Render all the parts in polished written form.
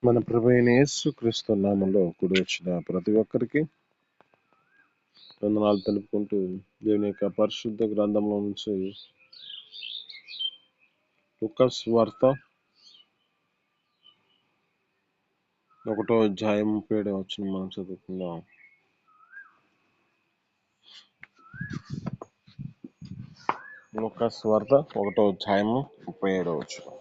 మన ప్రభువైన యేసుక్రీస్తు నామములో కూడి వచ్చిన ప్రతి ఒక్కరికి వందనాలు తెలుపుకుంటూ దేవుని యొక్క పరిశుద్ధ గ్రంథంలో నుంచి లూకాసు వార్త 1వ అధ్యాయం 37వ వచనం మనం చదువుకుందాం. లూకాసు వార్త 1వ అధ్యాయం 37వ వచనం.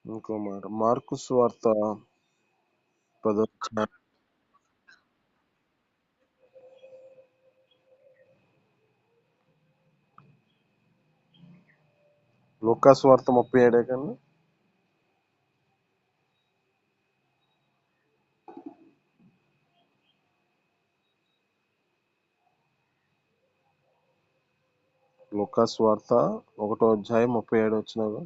ఇంకో మాట మార్కు సువార్త 10వ అధ్యాయం లూకాసు వార్త 37 కన్నా లూకాసు వార్త 1వ అధ్యాయం 37 వచ్చినాగా.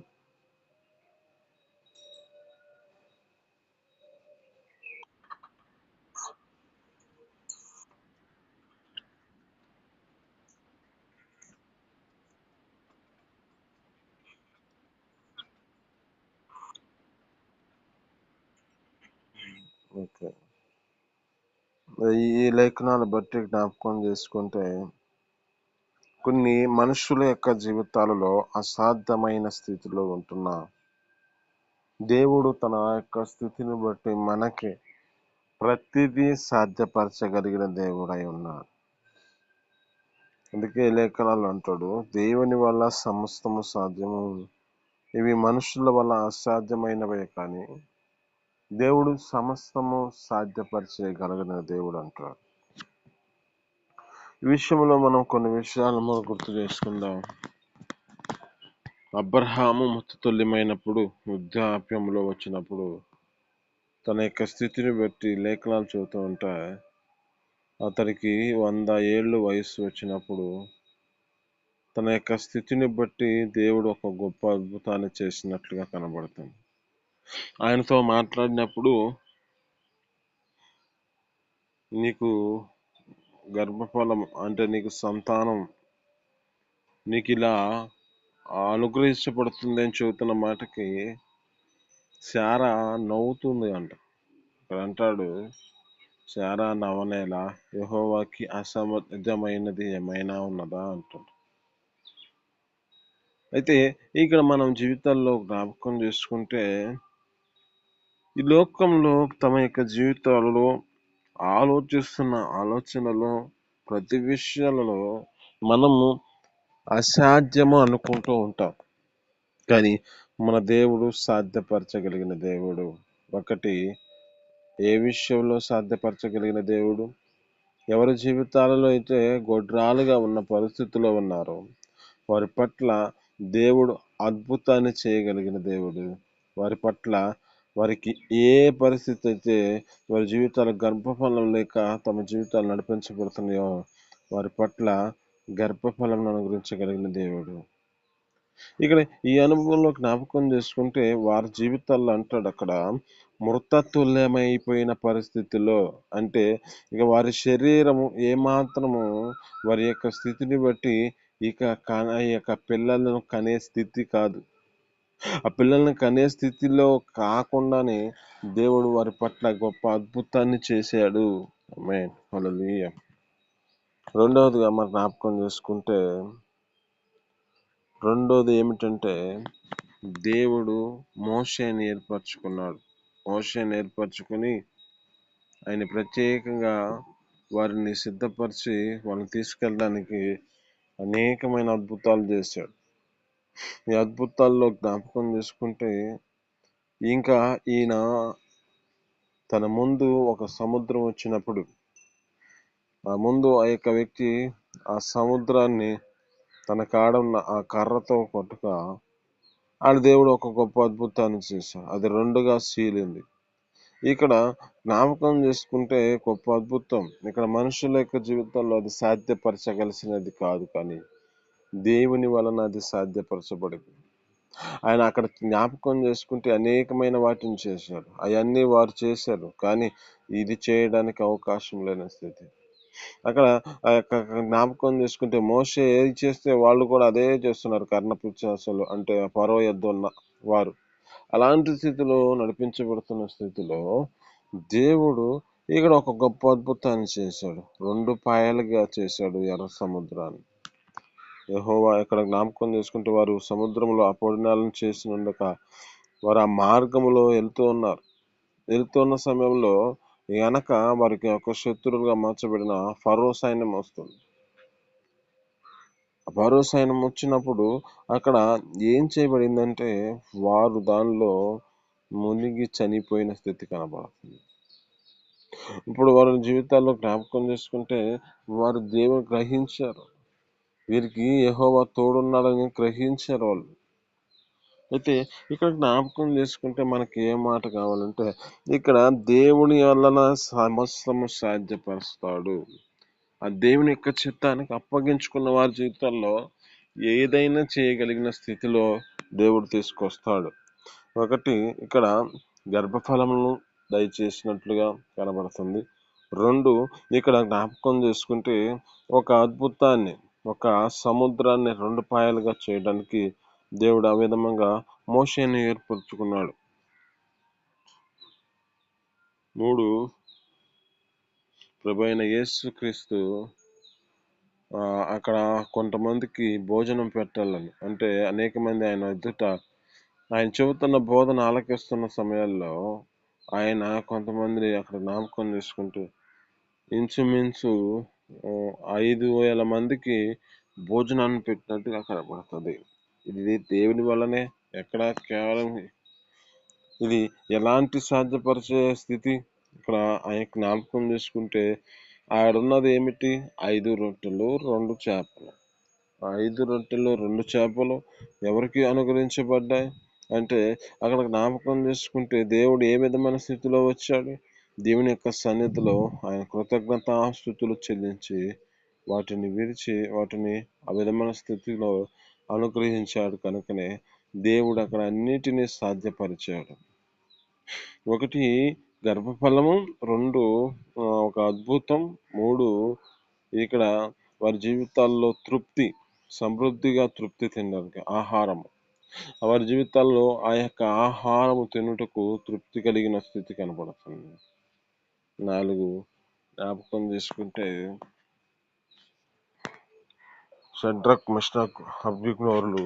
ఓకే, ఈ లేఖనాలు బట్టి జ్ఞాపకం చేసుకుంటే కొన్ని మనుషుల యొక్క జీవితాలలో అసాధ్యమైన స్థితిలో ఉంటున్న దేవుడు తన యొక్క స్థితిని బట్టి మనకి ప్రతిదీ సాధ్యపరచగలిగిన దేవుడై ఉన్నాడు. అందుకే లేఖనాలు అంటాడు, దేవుని వల్ల సమస్తము సాధ్యము, ఇవి మనుషుల వల్ల అసాధ్యమైనవే కానీ దేవుడు సమస్తము సాధ్యపరచగలిగిన దేవుడు అంటాడు. ఈ విషయంలో మనం కొన్ని విషయాలు మనం గుర్తు చేసుకుందాం. అబ్రహాము మృతతుల్యమైనప్పుడు, వృద్ధాప్యంలో వచ్చినప్పుడు తన యొక్క స్థితిని బట్టి లేఖనాలు చదువుతూ ఉంటే అతడికి 100 ఏళ్ళు వయసు వచ్చినప్పుడు తన యొక్క స్థితిని బట్టి దేవుడు ఒక గొప్ప అద్భుతాన్ని చేసినట్లుగా కనబడుతుంది. ఆయనతో మాట్లాడినప్పుడు నీకు గర్భఫలం అంటే నీకు సంతానం నీకు ఇలా అనుగ్రహించబడుతుంది అని చెబుతున్న మాటకి శారా నవ్వుతుంది అంట. ఇక్కడ అంటాడు, శారా నవనేల, యెహోవాకి అసాధ్యమైనది ఏమైనా ఉన్నదా అంటాడు. అయితే ఇక్కడ మనం జీవితాల్లో జ్ఞాపకం చేసుకుంటే ఈ లోకంలో తమ యొక్క జీవితాలలో ఆలోచిస్తున్న ఆలోచనలో ప్రతి విషయాలలో మనము అసాధ్యము అనుకుంటూ ఉంటాం, కానీ మన దేవుడు సాధ్యపరచగలిగిన దేవుడు. ఒకటి, ఏ విషయంలో సాధ్యపరచగలిగిన దేవుడు? ఎవరి జీవితాలలో అయితే గొడ్రాలుగా ఉన్న పరిస్థితిలో ఉన్నారో వారి పట్ల దేవుడు అద్భుతాన్ని చేయగలిగిన దేవుడు. వారి పట్ల వారికి ఏ పరిస్థితి అయితే వారి జీవితాల గర్భఫలం లేక తమ జీవితాలు నడిపించబడుతున్నాయో వారి పట్ల గర్భఫలం అనుగ్రహించగలిగిన దేవుడు. ఇక్కడ ఈ అనుభవంలో జ్ఞాపకం చేసుకుంటే వారి జీవితాల్లో అంటాడు అక్కడ మృతతుల్యమైపోయిన పరిస్థితిలో, అంటే ఇక వారి శరీరము ఏమాత్రము వారి యొక్క స్థితిని బట్టి ఇక ఈ యొక్క పిల్లలను కనే స్థితి కాదు. ఆ పిల్లల్ని కనే స్థితిలో కాకుండానే దేవుడు వారి పట్ల గొప్ప అద్భుతాన్ని చేశాడు. ఆమేన్, హల్లెలూయా. రెండవదిగా మనం జ్ఞాపకం చేసుకుంటే రెండోది ఏమిటంటే దేవుడు మోషేని ఏర్పరచుకున్నాడు. మోషేని ఏర్పరచుకుని ఆయన ప్రత్యేకంగా వారిని సిద్ధపరిచి వాళ్ళని తీసుకెళ్ళడానికి అనేకమైన అద్భుతాలు చేశాడు. ఈ అద్భుతాల్లో జ్ఞాపకం చేసుకుంటే ఇంకా ఈయన తన ముందు ఒక సముద్రం వచ్చినప్పుడు ఆ ముందు ఆ యొక్క వ్యక్తి ఆ సముద్రాన్ని తన కాడ ఉన్న ఆ కర్రతో కొట్టుగా ఆ దేవుడు ఒక గొప్ప అద్భుతాన్ని చేశాడు. అది రెండుగా చీలింది. ఇక్కడ జ్ఞాపకం చేసుకుంటే గొప్ప అద్భుతం. ఇక్కడ మనుషుల యొక్క జీవితంలో అది సాధ్యపరచగలిసినది కాదు, కానీ దేవుని వలన అది సాధ్యపరచబడింది. ఆయన అక్కడ జ్ఞాపకం చేసుకుంటే అనేకమైన వాటిని చేశాడు. అవన్నీ వారు చేశారు, కానీ ఇది చేయడానికి అవకాశం లేని స్థితి. అక్కడ ఆ యొక్క జ్ఞాపకం చేసుకుంటే మోషే ఏది చేస్తే వాళ్ళు కూడా అదే చేస్తున్నారు. కర్ణపుచ్చాసలు అంటే ఫరో యొద్ద ఉన్న వారు అలాంటి స్థితిలో నడిపించబడుతున్న స్థితిలో దేవుడు ఇక్కడ ఒక గొప్ప అద్భుతాన్ని చేశాడు. 2 పాయలుగా చేశాడు ఎర్ర సముద్రాన్ని. యెహోవా ఇక్కడ జ్ఞాపకం చేసుకుంటే వారు సముద్రంలో ఆ పొడినాలను చేసి ఉండక వారు ఆ మార్గంలో వెళ్తున్న సమయంలో వెనక వారికి ఒక శత్రువుగా మార్చబడిన ఫరో సైన్యం వస్తుంది. ఫరో సైన్యం వచ్చినప్పుడు అక్కడ ఏం చేయబడిందంటే వారు దానిలో మునిగి చనిపోయిన స్థితి కనబడుతుంది. ఇప్పుడు వారి జీవితాల్లో జ్ఞాపకం చేసుకుంటే వారు దేవుని గ్రహించారు, వీరికి యెహోవా తోడున్నాడని గ్రహించారు వాళ్ళు. అయితే ఇక్కడ జ్ఞాపకం చేసుకుంటే మనకి ఏ మాట కావాలంటే ఇక్కడ దేవుని వలన సమస్తము సాధ్యపరుస్తాడు. ఆ దేవుని యొక్క చిత్తానికి అప్పగించుకున్న వారి జీవితాల్లో ఏదైనా చేయగలిగిన స్థితిలో దేవుడు తీసుకొస్తాడు. ఒకటి ఇక్కడ గర్భఫలమును దయచేసినట్లుగా కనబడుతుంది. 2 ఇక్కడ జ్ఞాపకం చేసుకుంటే ఒక అద్భుతాన్ని, ఒక సముద్రాన్ని 2 పాయలుగా చేయడానికి దేవుడు ఆ విధంగా మోషేని ఏర్పరచుకున్నాడు. 3 ప్రభువైన యేసుక్రీస్తు అక్కడ కొంతమందికి భోజనం పెట్టాలని, అంటే అనేక మంది ఆయన ఎదుట ఆయన చెబుతున్న బోధన ఆలకిస్తున్న సమయాల్లో ఆయన కొంతమందిని అక్కడ జ్ఞాపకం చేసుకుంటూ ఇంచుమించు 5,000 మందికి భోజనాన్ని పెట్టినట్టుగా కనబడుతుంది. ఇది దేవుని వల్లనే, ఎక్కడ కేవలం ఇది ఎలాంటి సాధ్యపరిచే స్థితి. ఇక్కడ ఆయన జ్ఞాపకం చేసుకుంటే ఆడున్నది ఏమిటి? 5 రొట్టెలు 2 చేపలు. 5 రొట్టెలు 2 చేపలు ఎవరికి అనుగ్రహించబడ్డాయి అంటే అక్కడ జ్ఞాపకం చేసుకుంటే దేవుడు ఏ విధమైన స్థితిలో వచ్చాడు? దేవుని యొక్క సన్నిధిలో ఆయన కృతజ్ఞతాస్తుతులు చెల్లించి వాటిని విరిచి వాటిని ఆ విధమైన స్థితిలో అనుగ్రహించాడు. కనుకనే దేవుడు అక్కడ అన్నిటినీ సాధ్యపరిచాడు. ఒకటి గర్భఫలము, 2 ఒక అద్భుతం, 3 ఇక్కడ వారి జీవితాల్లో తృప్తి, సమృద్ధిగా తృప్తి తినడానికి ఆహారం. వారి జీవితాల్లో ఆ యొక్క ఆహారము తినుటకు తృప్తి కలిగిన స్థితి కనబడుతుంది. 4 జ్ఞాపకం చేసుకుంటే షడ్రక్, మెషక్, అబేద్నెగోలు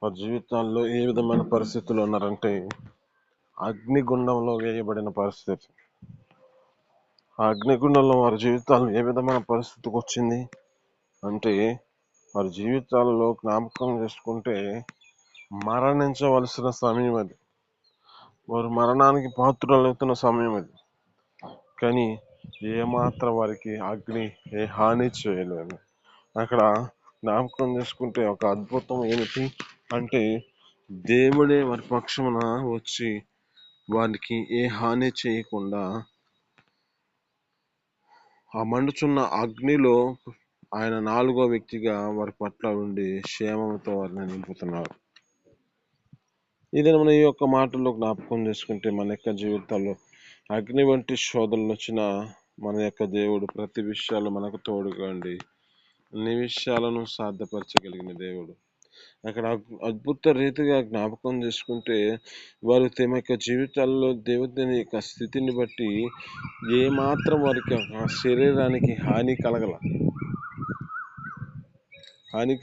వారి జీవితాల్లో ఏ విధమైన పరిస్థితులు ఉన్నారంటే అగ్నిగుండంలో వేయబడిన పరిస్థితి. ఆ అగ్నిగుండంలో వారి జీవితాల్లో ఏ విధమైన పరిస్థితికి వచ్చింది అంటే వారి జీవితాలలో జ్ఞాపకం చేసుకుంటే మరణించవలసిన సమయం అది. వారు మరణానికి పాత్రులవుతున్న సమయం అది. కానీ ఏమాత్రం వారికి అగ్ని ఏ హాని చేయలేదు. అక్కడ జ్ఞాపకం చేసుకుంటే ఒక అద్భుతం ఏమిటి అంటే దేవుడే వారి పక్షమున వచ్చి వారికి ఏ హాని చేయకుండా ఆ మండుచున్న అగ్నిలో ఆయన 4వ వ్యక్తిగా వారి పట్ల ఉండి క్షేమంతో వారిని నింపుతున్నారు. ఇది మన ఈ యొక్క మాటల్లో జ్ఞాపకం చేసుకుంటే మన యొక్క జీవితాల్లో అగ్ని వంటి శోధనలు వచ్చిన మన యొక్క దేవుడు ప్రతి విషయాలు మనకు తోడుగా ఉండి అన్ని విషయాలను సాధ్యపరచగలిగిన దేవుడు. అక్కడ అద్భుత రీతిగా జ్ఞాపకం చేసుకుంటే వారు తమ యొక్క జీవితాల్లో దేవుని యొక్క స్థితిని బట్టి ఏమాత్రం వారికి శరీరానికి హాని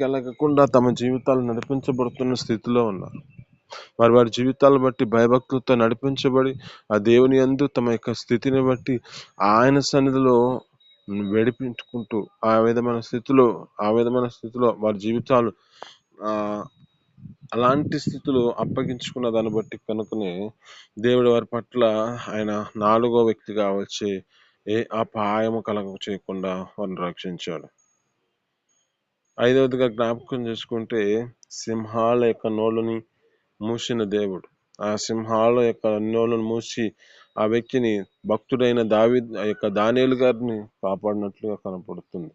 కలగకుండా తమ జీవితాలు నడిపించబడుతున్న స్థితిలో ఉన్నారు. వారి జీవితాలను బట్టి భయభక్తులతో నడిపించబడి ఆ దేవుని యందు తమ యొక్క స్థితిని బట్టి ఆయన సన్నిధిలో వెడిపించుకుంటూ ఆ విధమైన స్థితిలో వారి జీవితాలు అలాంటి స్థితిలో అప్పగించుకున్న దాన్ని బట్టి కనుకనే దేవుడు వారి పట్ల ఆయన 4వ వ్యక్తిగా వచ్చి ఏ అపాయము కలగ చేయకుండా వారిని రక్షించాడు. 5వదిగా జ్ఞాపకం చేసుకుంటే సింహాల యొక్క నోళ్ళని మూసిన దేవుడు. ఆ సింహాల యొక్క నోళ్ళను మూసి ఆ వ్యక్తిని భక్తుడైన ఆ యొక్క దానియేలు గారిని కాపాడినట్లుగా కనపడుతుంది.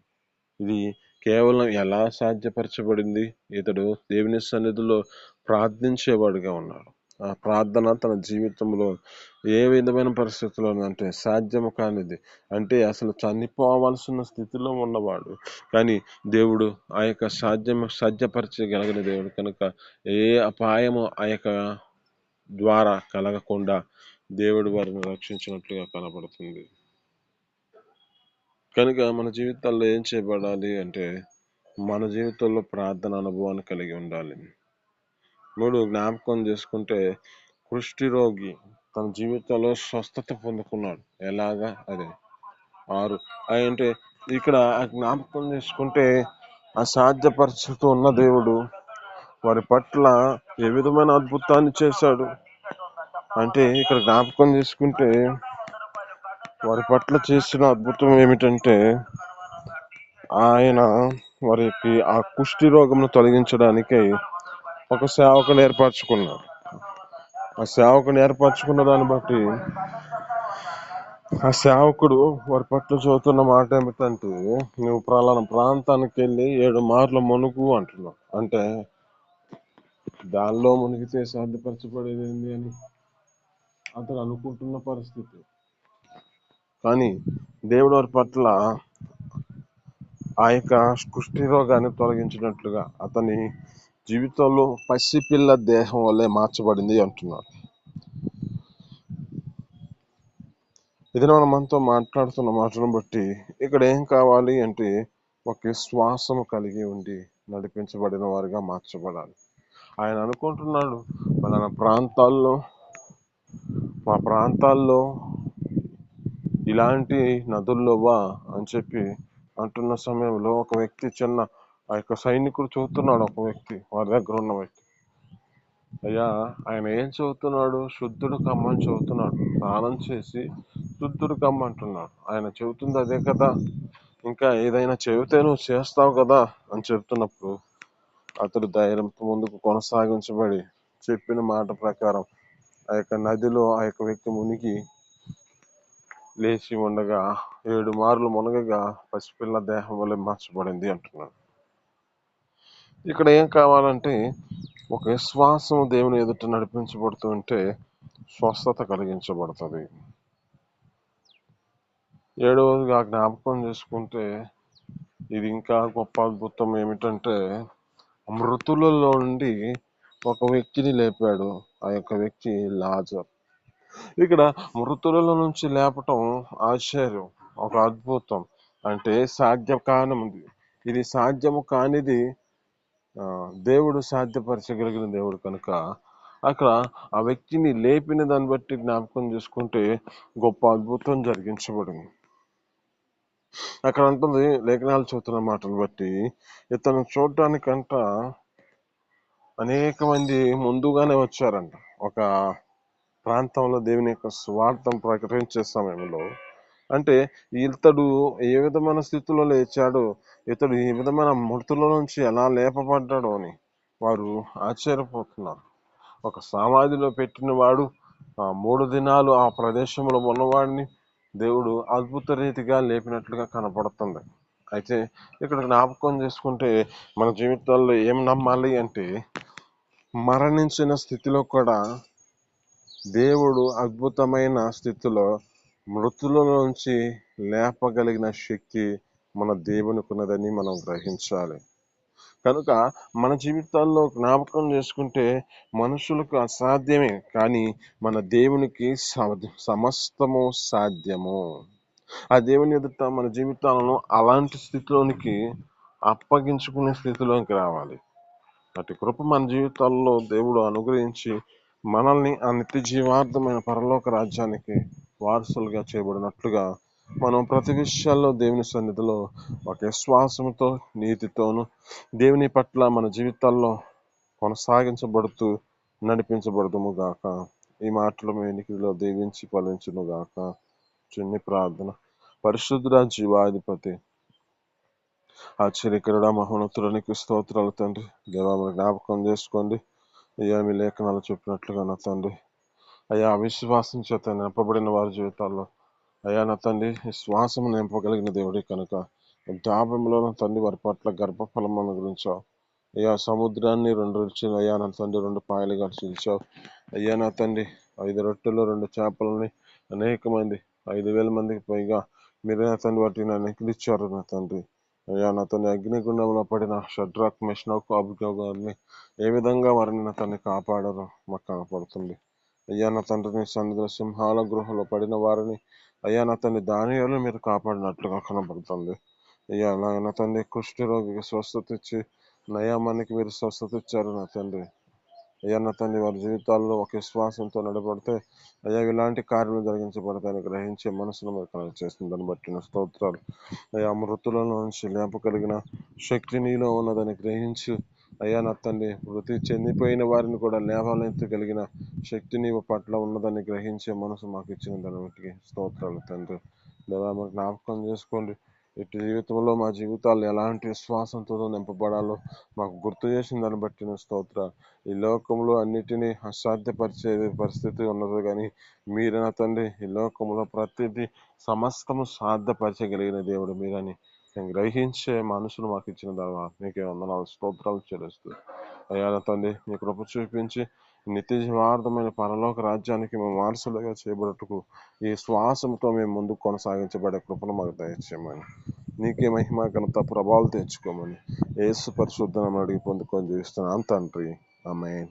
ఇది కేవలం ఎలా సాధ్యపరచబడింది? ఇతడు దేవుని సన్నిధిలో ప్రార్థించేవాడుగా ఉన్నాడు. ఆ ప్రార్థన తన జీవితంలో ఏ విధమైన పరిస్థితుల్లో అంటే సాధ్యము కానిది, అంటే అసలు చనిపోవలసిన స్థితిలో ఉన్నవాడు, కానీ దేవుడు ఆ యొక్క సాధ్యపరచగలిగిన దేవుడు కనుక ఏ అపాయము ఆ యొక్క ద్వారా కలగకుండా దేవుడు వారిని రక్షించినట్లుగా కనబడుతుంది. కనుక మన జీవితాల్లో ఏం చేయబడాలి అంటే మన జీవితంలో ప్రార్థన అనుభవాన్ని కలిగి ఉండాలి. 3 జ్ఞాపకం చేసుకుంటే కుష్టి రోగి తన జీవితంలో స్వస్థత పొందుకున్నాడు. ఎలాగా? అదే 6 అంటే ఇక్కడ జ్ఞాపకం చేసుకుంటే అసాధ్యపరుచుతూ ఉన్న దేవుడు వారి పట్ల ఏ విధమైన అద్భుతాన్ని చేశాడు అంటే ఇక్కడ జ్ఞాపకం చేసుకుంటే వారి పట్ల చేసిన అద్భుతం ఏమిటంటే ఆయన వారికి ఆ కుష్టి రోగమును తొలగించడానికి ఒక సేవకుని ఏర్పరచుకున్నాడు. ఆ సేవకుని ఏర్పరచుకున్న దాన్ని బట్టి ఆ సేవకుడు వారి పట్ల చదువుతున్న మాట ఏమిటంటే, నువ్వు ప్రాంతానికి వెళ్ళి 7 మార్లు మునుగు అంటున్నావు. అంటే దానిలో మునిగితే సాధ్యపరచబడేది ఏంటి అని అతను అనుకుంటున్న పరిస్థితి. కానీ దేవుడు వారి పట్ల ఆ యొక్క కుష్టి రోగాన్ని తొలగించినట్లుగా అతని జీవితంలో పసిపిల్ల దేహం వల్లే మార్చబడింది అంటున్నాడు. ఇది మనం మనతో మాట్లాడుతున్న మాటను బట్టి ఇక్కడ ఏం కావాలి అంటే ఒక విశ్వాసము కలిగి ఉండి నడిపించబడిన వారిగా మార్చబడాలి. ఆయన అనుకుంటున్నాడు మన ప్రాంతాల్లో ఇలాంటి నదుల్లోవా అని చెప్పి అంటున్న సమయంలో ఒక వ్యక్తి ఆ యొక్క సైనికుడు చూస్తున్నాడు. ఒక వ్యక్తి వారి దగ్గర ఉన్న వ్యక్తి, అయ్యా ఆయన ఏం చదువుతున్నాడు? శుద్ధుడు కమ్మని చదువుతున్నాడు. స్నానం చేసి శుద్ధుడు కమ్మంటున్నాడు. ఆయన చెబుతుంది అదే కదా, ఇంకా ఏదైనా చెబితే నువ్వు చేస్తావు కదా అని చెప్తున్నప్పుడు అతడు ధైర్యంతో ముందుకు కొనసాగించబడి చెప్పిన మాట ప్రకారం ఆ యొక్క నదిలో ఆ యొక్క వ్యక్తి మునిగి లేచి ఉండగా 7 మార్లు మునగగా పసిపిల్ల దేహం వల్ల మార్చబడింది అంటున్నాడు. ఇక్కడ ఏం కావాలంటే ఒక విశ్వాసం దేవుని ఎదుట నడిపించబడుతుంటే స్వస్థత కలిగించబడుతుంది. 7వదిగా జ్ఞాపకం చేసుకుంటే ఇది ఇంకా గొప్ప అద్భుతం ఏమిటంటే మృతులలో నుండి ఒక వ్యక్తిని లేపాడు. ఆ యొక్క వ్యక్తి లాజర్. ఇక్కడ మృతులలో నుంచి లేపటం ఆశ్చర్యం, ఒక అద్భుతం. అంటే సాధ్యం కానిది, ఇది సాధ్యము కానిది దేవుడు సాధ్యపరచగలిగిన దేవుడు కనుక అక్కడ ఆ వ్యక్తిని లేపిన దాన్ని బట్టి జ్ఞాపకం చేసుకుంటే గొప్ప అద్భుతం జరిగించబడింది. అక్కడ అంటుంది లేఖనాలు చదువుతున్న మాటలు బట్టి ఇతను చూడటానికంట అనేక మంది ముందుగానే వచ్చారంట. ఒక ప్రాంతంలో దేవుని యొక్క స్వార్థం ప్రకటించే సమయంలో అంటే ఇతడు ఏ విధమైన స్థితిలో లేచాడు, ఇతడు ఈ విధమైన మృతుల నుంచి ఎలా లేపబడ్డాడు అని వారు ఆశ్చర్యపోతున్నారు. ఒక సమాధిలో పెట్టిన వాడు 3 దినాలు ఆ ప్రదేశంలో ఉన్నవాడిని దేవుడు అద్భుత రీతిగా లేపినట్లుగా కనపడుతుంది. అయితే ఇక్కడ జ్ఞాపకం చేసుకుంటే మన జీవితాల్లో ఏం నమ్మాలి అంటే మరణించిన స్థితిలో కూడా దేవుడు అద్భుతమైన స్థితిలో మృతుల నుంచి లేపగలిగిన శక్తి మన దేవునికి ఉన్నదని మనం గ్రహించాలి. కనుక మన జీవితాల్లో జ్ఞాపకం చేసుకుంటే మనుషులకు అసాధ్యమే, కానీ మన దేవునికి సమస్తము సాధ్యము. ఆ దేవుని ఎదుట మన జీవితాలను అలాంటి స్థితిలోనికి అప్పగించుకునే స్థితిలోకి రావాలి. అటు కృప మన జీవితాల్లో దేవుడు అనుగ్రహించి మనల్ని ఆ నిత్య జీవార్థమైన పరలోక రాజ్యానికి వారసులుగా చేయబడినట్లుగా మనం ప్రతి విషయాల్లో దేవుని సన్నిధిలో ఒక విశ్వాసంతో నీతితోనూ దేవుని పట్ల మన జీవితాల్లో కొనసాగించబడుతూ నడిపించబడదుము గాక. ఈ మాటలు మీ ఎన్నికలో దీవించి ఫలించును గాక. చిన్ని ప్రార్థన. పరిశుద్ధుడా జీవాధిపతి ఆశ్చర్యకరుడా మహోన్నతుడానికి స్తోత్రాలు తండ్రి. దేవా జ్ఞాపకం చేసుకోండి అయ్యా మీ లేఖనాలు చెప్పినట్లుగా నా తండ్రి అయ్యా అవిశ్వాసం చేత నింపబడిన వారి జీవితాల్లో అయ్యా నా తండ్రి శ్వాసము నింపగలిగిన దేవుడి కనుక డాబంలో నా తండ్రి వారి పట్ల గర్భఫలం అనుగ్రహించావు. అయ్యా సముద్రాన్ని 2 రుచులు అయ్యా నా తండ్రి 2 పాయలుగా చీల్చావు. అయ్యా నా తండ్రి 5 రొట్టెలు 2 చేపలని అనేక మంది 5,000 మందికి పైగా మీరే నా తండ్రి వాటిని నికిలిచ్చారు నా తండ్రి. అయ్యా నా తండ్రి అగ్నిగుండంలో పడిన షడ్రాక్ మెషనోకు అభిజ్ఞాన్ని ఏ విధంగా వారిని నా తండ్రి కాపాడారో మాకు కనపడుతుంది. అయ్యా నా తండ్రి నీ సన్నిధిలో సింహాల గృహంలో పడిన వారిని అయ్యా నా తండ్రి దానియేలు మీరు కాపాడినట్లుగా కనబడుతుంది. అయ్యా నా తండ్రి కుష్ఠ రోగికి స్వస్థత ఇచ్చి నయామానికి మీరు స్వస్థత ఇచ్చారు నా తండ్రి. అయ్యా నా తండ్రి వారి జీవితాల్లో ఒక విశ్వాసంతో నడబడితే అయ్యా ఇలాంటి కార్యాలు జరిగించబడతాయని గ్రహించే మనసును మీరు కనెక్ట్ చేసిన దాన్ని బట్టిన స్తోత్రాలు. అయ్యా మృతులలో నుంచి లేపగలిగిన శక్తి నీలో ఉన్నదని గ్రహించి అయ్యా నా తండ్రి మృతి చెందిపోయిన వారిని కూడా లేవనెత్తగలిగిన శక్తి నీ పట్ల ఉన్నదని గ్రహించే మనసు మాకు ఇచ్చిన దాన్ని బట్టి స్తోత్రాలు తండ్రి. దేవా మాకు జ్ఞాపకం చేసుకోండి. ఇటు జీవితంలో మా జీవితాలు ఎలాంటి విశ్వాసంతో నింపబడాలో మాకు గుర్తు చేసిన దాన్ని బట్టి స్తోత్రాలు. ఈ లోకంలో అన్నిటినీ అసాధ్యపరిచే పరిస్థితి ఉన్నది కానీ మీరు నా తండ్రి ఈ లోకంలో ప్రతిదీ సమస్తము సాధ్యపరచగలిగిన దేవుడు మీరని నేను గ్రహించే మనసును మాకు ఇచ్చిన తర్వాత మీకే వందనాలు స్తోత్రాలు చెల్లిస్తూ అయ్యా నా తండ్రి మీ కృప చూపించి నిత్య జీవార్థమైన పరలోక రాజ్యానికి మేము వారసులుగా చేయబడటకు ఈ శ్వాసంతో మేము ముందుకు కొనసాగించబడే కృపను మాకు దయచేయమని నీకే మహిమ ఘనత ప్రభావాలు తెచ్చుకోమని యేసు పరిశుద్ధ నామమున అడిగి పొందుకొని జీవిస్తున్నాను తండ్రి. ఆమేన్.